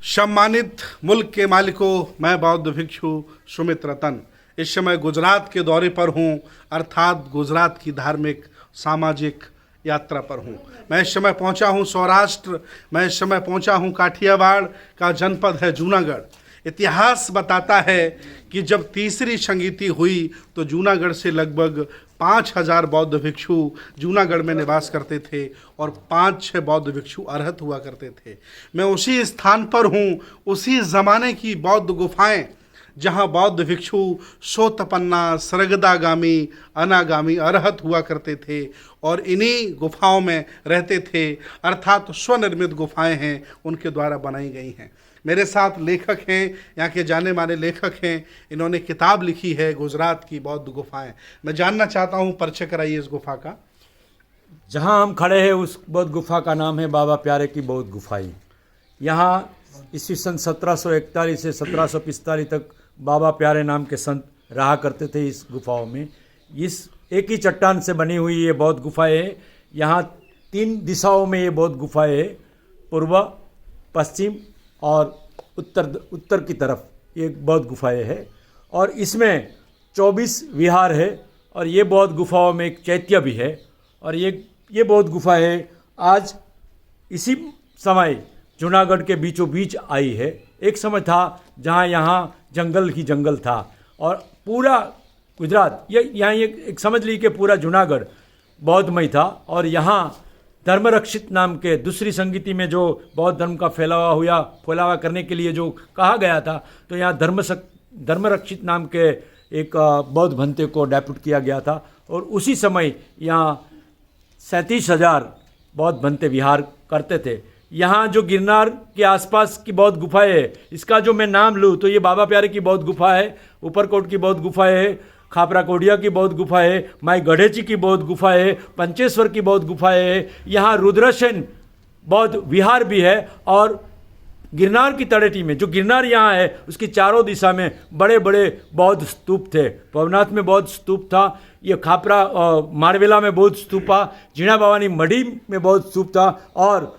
सम्मानित मुल्क के मालिकों, मैं बौद्ध भिक्षु सुमित रतन इस समय गुजरात के दौरे पर हूँ, अर्थात गुजरात की धार्मिक सामाजिक यात्रा पर हूँ। मैं इस समय पहुँचा हूँ सौराष्ट्र, मैं इस समय पहुँचा हूँ काठियावाड़ का जनपद है जूनागढ़। इतिहास बताता है कि जब तीसरी संगीति हुई तो जूनागढ़ से लगभग 5000 बौद्ध भिक्षु जूनागढ़ में निवास करते थे और 5-6 बौद्ध भिक्षु अरहत हुआ करते थे। मैं उसी स्थान पर हूँ, उसी ज़माने की बौद्ध गुफाएं जहाँ बौद्ध भिक्षु सोतपन्ना, सरगदागामी, अनागामी, अरहत हुआ करते थे और इन्हीं गुफाओं में रहते थे, अर्थात स्वनिर्मित गुफाएं हैं, उनके द्वारा बनाई गई हैं। मेरे साथ लेखक हैं, यहाँ के जाने माने लेखक हैं, इन्होंने किताब लिखी है गुजरात की बौद्ध गुफाएं। मैं जानना चाहता हूँ, परिचय कराइए इस गुफा का। जहाँ हम खड़े हैं उस बौद्ध गुफा का नाम है बाबा प्यारे की बौद्ध गुफाई। यहाँ ईस्वी सन 1741 से 1745 तक बाबा प्यारे नाम के संत रहा करते थे इस गुफाओं में। इस एक ही चट्टान से बनी हुई ये बौद्ध गुफाएं है। यहाँ 3 दिशाओं में ये बौद्ध गुफाएं है, पूर्व, पश्चिम और उत्तर की तरफ ये बौद्ध गुफाएं है। और इसमें 24 विहार है और ये बौद्ध गुफाओं में एक चैत्य भी है। और ये बौद्ध गुफाएं आज इसी समय जूनागढ़ के बीचों बीच आई है। एक समय था जहाँ यहाँ जंगल ही जंगल था और पूरा गुजरात यहाँ एक समझ ली कि पूरा जूनागढ़ बौद्धमय था। और यहाँ धर्मरक्षित नाम के दूसरी संगीति में जो बौद्ध धर्म का फैलावा करने के लिए जो कहा गया था, तो यहाँ धर्मरक्षित नाम के एक बौद्ध भंते को डेप्यूट किया गया था और उसी समय यहाँ 37,000 बौद्ध भंते विहार करते थे। यहाँ जो गिरनार के आसपास की बौद्ध गुफाएं है, इसका जो मैं नाम लूँ तो ये बाबा प्यारे की बौद्ध गुफा है, ऊपरकोट की बौद्ध गुफा है, खापरा कोडिया की बौद्ध गुफा है, माई गढ़ेची की बौद्ध गुफा है, पंचेश्वर की बौद्ध गुफाएं है, यहाँ रुद्रसेन बौद्ध विहार भी है। और गिरनार की तलेटी में जो गिरनार यहाँ है उसकी चारों दिशा में बड़े बड़े बौद्ध स्तूप थे। पवनाथ में बौद्ध स्तूप था, ये खापरा मारवेला में बौद्ध स्तूप था, जीणा बावानी मढ़ी में बौद्ध स्तूप था और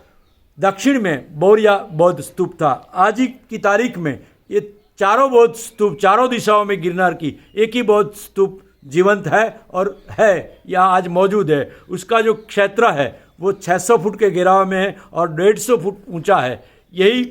दक्षिण में बोरिया बौद्ध स्तूप था। आज ही की तारीख में ये चारों बौद्ध स्तूप चारों दिशाओं में गिरनार की एक ही बौद्ध स्तूप जीवंत है और है यहाँ आज मौजूद है। उसका जो क्षेत्र है वो 600 फुट के घेराव में है और 150 फुट ऊंचा है। यही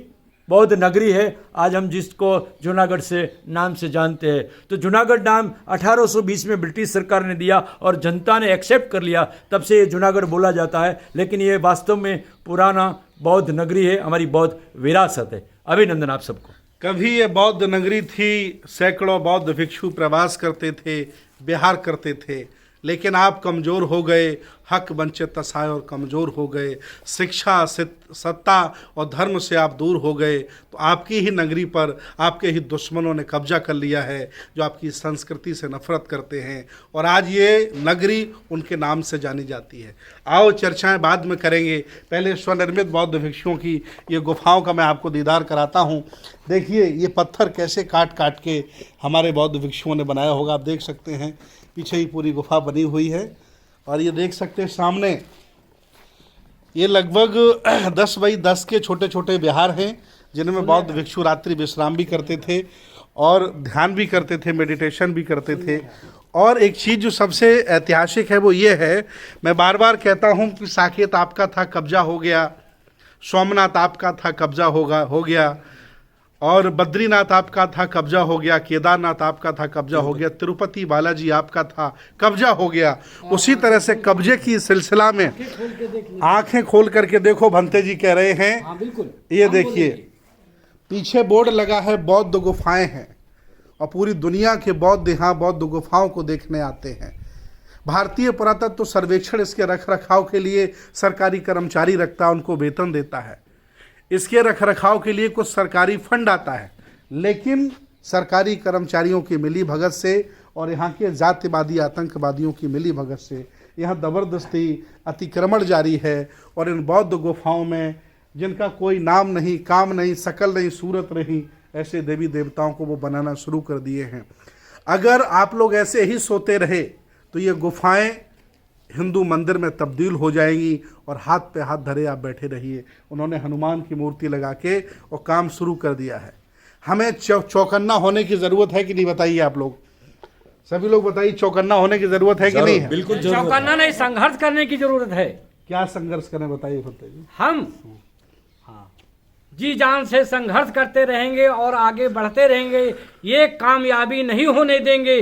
बौद्ध नगरी है आज हम जिसको जूनागढ़ से नाम से जानते हैं। तो जूनागढ़ नाम 1820 में ब्रिटिश सरकार ने दिया और जनता ने एक्सेप्ट कर लिया, तब से ये जूनागढ़ बोला जाता है। लेकिन ये वास्तव में पुराना बौद्ध नगरी है, हमारी बौद्ध विरासत है। अभिनंदन आप सबको। कभी ये बौद्ध नगरी थी, सैकड़ों बौद्ध भिक्षु प्रवास करते थे, विहार करते थे, लेकिन आप कमज़ोर हो गए, हक वंचित तसाए और कमज़ोर हो गए, शिक्षा सत्ता और धर्म से आप दूर हो गए, तो आपकी ही नगरी पर आपके ही दुश्मनों ने कब्जा कर लिया है, जो आपकी संस्कृति से नफरत करते हैं और आज ये नगरी उनके नाम से जानी जाती है। आओ चर्चाएं बाद में करेंगे, पहले स्वनिर्मित बौद्ध भिक्षुओं की ये गुफाओं का मैं आपको दीदार कराता हूँ। देखिए ये पत्थर कैसे काट काट के हमारे बौद्ध भिक्षुओं ने बनाया होगा, आप देख सकते हैं। पीछे ही पूरी गुफा बनी हुई है और ये देख सकते हैं सामने ये लगभग 10 बाई 10 के छोटे छोटे विहार हैं जिनमें बौद्ध भिक्षु रात्रि विश्राम भी करते थे और ध्यान भी करते थे, मेडिटेशन भी करते थे। और एक चीज़ जो सबसे ऐतिहासिक है वो ये है, मैं बार बार कहता हूँ कि साकेत आपका था, कब्जा हो गया, सोमनाथ आपका था, कब्जा हो गया, और बद्रीनाथ आपका था, कब्जा हो गया, केदारनाथ आपका था, कब्जा हो गया, तिरुपति बालाजी आपका था, कब्जा हो गया। उसी तरह से कब्जे की सिलसिला में आंखें खोल करके देखो, भंते जी कह रहे हैं, बिल्कुल ये देखिए पीछे बोर्ड लगा है बौद्ध गुफाएं हैं और पूरी दुनिया के बौद्ध यहाँ बौद्ध गुफाओं को देखने आते हैं। भारतीय पुरातत्व सर्वेक्षण इसके रख रखाव के लिए सरकारी कर्मचारी रखता है, उनको वेतन देता है, इसके रखरखाव के लिए कुछ सरकारी फंड आता है, लेकिन सरकारी कर्मचारियों की मिली भगत से और यहाँ के जातिवादी आतंकवादियों की मिली भगत से यहाँ ज़बरदस्ती अतिक्रमण जारी है। और इन बौद्ध गुफाओं में जिनका कोई नाम नहीं, काम नहीं, शकल नहीं, सूरत नहीं, ऐसे देवी देवताओं को वो बनाना शुरू कर दिए हैं। अगर आप लोग ऐसे ही सोते रहे तो ये गुफाएं हिंदू मंदिर में तब्दील हो जाएंगी और हाथ पे हाथ धरे आप बैठे रहिए। उन्होंने हनुमान की मूर्ति लगा के और काम शुरू कर दिया है। हमें चौकन्ना होने की ज़रूरत है कि नहीं, बताइए आप लोग, सभी लोग बताइए, चौकन्ना होने की ज़रूरत है कि नहीं है? बिल्कुल चौकन्ना नहीं, संघर्ष करने की जरूरत है। क्या संघर्ष करें बताइए फतेह जी। हम जी जान से संघर्ष करते रहेंगे और आगे बढ़ते रहेंगे, ये कामयाबी नहीं होने देंगे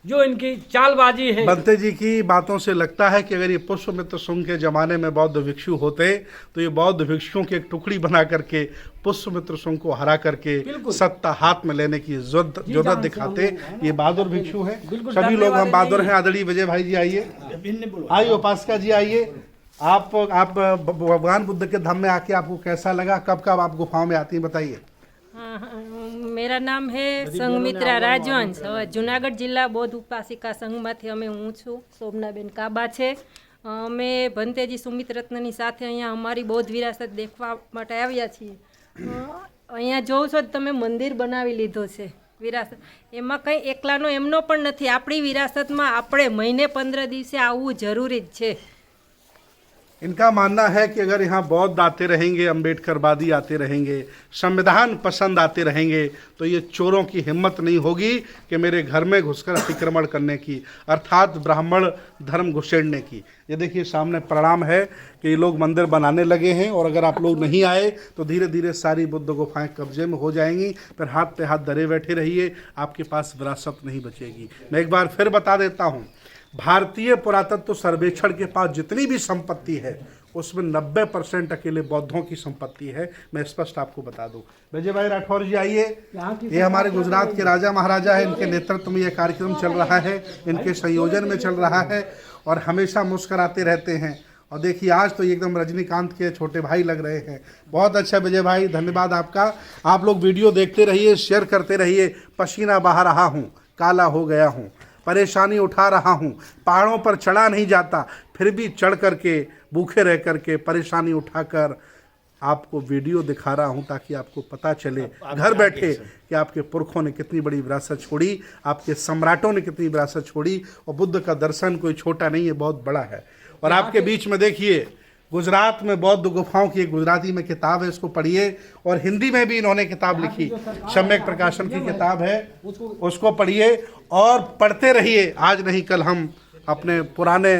जो इनकी चालबाजी है। बंते जी की बातों से लगता है कि अगर ये पुष्पमित्र शुंग के जमाने में बौद्ध भिक्षु होते तो ये बौद्ध भिक्षुओं की एक टुकड़ी बना करके पुष्पमित्र शुंग को हरा करके सत्ता हाथ में लेने की जरूरत दिखाते। ये बहादुर भिक्षु हैं, सभी लोग हम बहादुर हैं। आदरणीय विजय भाई जी आइए, आइए उपासका जी आइए। आप भगवान बुद्ध के धाम में आके आपको कैसा लगा, कब कब आप गुफाओं में आती हैं बताइए। मेरा नाम है संघमित्रा રાજવંશ। હવે જુનાગઢ જિલ્લા બૌદ્ધ ઉપાસિકા સંઘમાંથી અમે હું છું, શોભનાબેન કાબા છે। અમે ભંતેજી સુમિત રત્નની સાથે અહીંયા અમારી બૌદ્ધ વિરાસત દેખવા માટે આવ્યા છીએ। અહીંયા જોઉં છો તમે મંદિર બનાવી લીધો છે વિરાસત, એમાં કંઈ એકલાનો એમનો પણ નથી। આપણી વિરાસતમાં આપણે મહિને 15 દિવસે આવવું જરૂરી જ છે। इनका मानना है कि अगर यहाँ बौद्ध आते रहेंगे, अम्बेडकरवादी आते रहेंगे, संविधान पसंद आते रहेंगे तो ये चोरों की हिम्मत नहीं होगी कि मेरे घर में घुसकर अतिक्रमण करने की, अर्थात ब्राह्मण धर्म घुसेड़ने की। ये देखिए सामने प्रणाम है कि ये लोग मंदिर बनाने लगे हैं और अगर आप लोग नहीं आए तो धीरे धीरे सारी बुद्ध गुफाएं कब्जे में हो जाएंगी। फिर हाथ पे हाथ धरे बैठे रहिए, आपके पास विरासत नहीं बचेगी। मैं एक बार फिर बता देता हूँ, भारतीय पुरातत्व सर्वेक्षण के पास जितनी भी संपत्ति है उसमें 90% अकेले बौद्धों की संपत्ति है। मैं स्पष्ट आपको बता दूं। विजय भाई राठौर जी आइए, ये हमारे गुजरात के राजा महाराजा है, इनके नेतृत्व में ये कार्यक्रम चल रहा है, इनके संयोजन में चल रहा है और हमेशा मुस्कराते रहते हैं। और देखिए आज तो एकदम रजनीकांत के छोटे भाई लग रहे हैं। बहुत अच्छा विजय भाई, धन्यवाद आपका। आप लोग वीडियो देखते रहिए, शेयर करते रहिए। पसीना बहा रहा हूँ, काला हो गया हूँ, परेशानी उठा रहा हूँ, पहाड़ों पर चढ़ा नहीं जाता, फिर भी चढ़ करके भूखे रह करके परेशानी उठाकर आपको वीडियो दिखा रहा हूँ ताकि आपको पता चले घर बैठे कि आपके पुरखों ने कितनी बड़ी विरासत छोड़ी, आपके सम्राटों ने कितनी विरासत छोड़ी। और बुद्ध का दर्शन कोई छोटा नहीं है, बहुत बड़ा है। और आपके बीच में देखिए गुजरात में बौद्ध गुफाओं की एक गुजराती में किताब है, इसको पढ़िए। और हिंदी में भी इन्होंने किताब लिखी, सम्यक प्रकाशन की किताब है, उसको पढ़िए और पढ़ते रहिए। आज नहीं कल हम अपने पुराने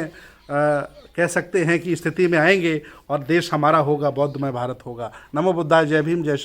कह सकते हैं कि स्थिति में आएंगे और देश हमारा होगा, बौद्धमय भारत होगा। नमो बुद्धाय, जय भीम, जय